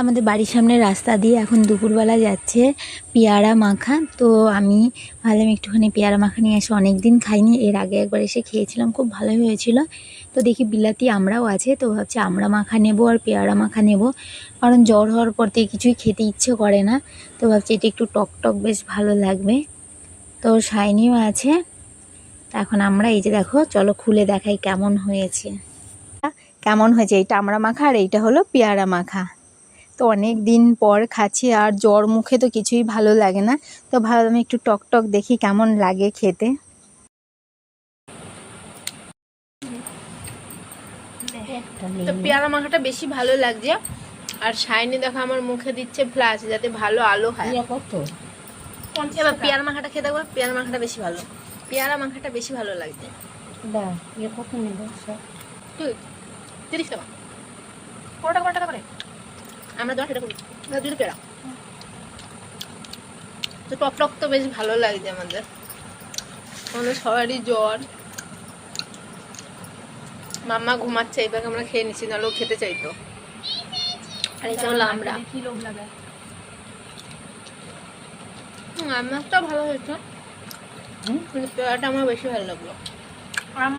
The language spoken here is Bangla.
আমাদের বাড়ির সামনে রাস্তা দিয়ে এখন দুপুরবেলা যাচ্ছে পেয়ারা মাখা। তো আমি ভাবলাম একটুখানি পেয়ারা মাখা নিয়ে আসি, অনেক দিন খাইনি। এর আগে একবার এসে খেয়েছিলাম, খুব ভালোই হয়েছিল। তো দেখি বিলাতি আমড়াও আছে, তো ভাবছি আমড়া মাখা নেব আর পেয়ারা মাখা নেব, কারণ জ্বর হওয়ার পর থেকে কিছুই খেতে ইচ্ছে করে না। তো ভাবছি এটা একটু টক টক বেশ ভালো লাগবে। তো শাইনিও আছে। এখন আমরা এই যে দেখো, চলো খুলে দেখাই কেমন হয়েছে। কেমন হয়েছে এইটা আমড়া মাখা আর এইটা হলো পেয়ারা মাখা। তো অনেক দিন পর খাচ্ছি, আর জ্বর মুখে তো কিছুই ভালো লাগে না। তো ভাবলাম একটু টক টক দেখি কেমন লাগে খেতে। তো পেয়ারা মাখাটা বেশি ভালো লাগছে। আর শাইনি দেখো আমার মুখে দিচ্ছে ফ্লাশ যাতে ভালো আলো হয়। এবার পেয়ারা মাখাটা খেয়ে দেখো, পেয়ারা মাখাটা বেশি ভালো, পেয়ারা মাখাটা বেশি ভালো লাগছে। কত নেব? 30 টাকা। কত টাকা করে আমরা 10 টাকা করি, দুটো পেয়ারা। তো টক টক তো বেশ ভালো লাগছে আমাদের সবারই জ্বর। মাম্মা ঘুমাচ্ছে, এবার আমরা খেয়ে নিচ্ছি, নাহলেও খেতে চাইতো। আর এটা হলো আমরা আমারটা ভালো হয়েছে, পেয়ারাটা আমার বেশি ভালো লাগলো।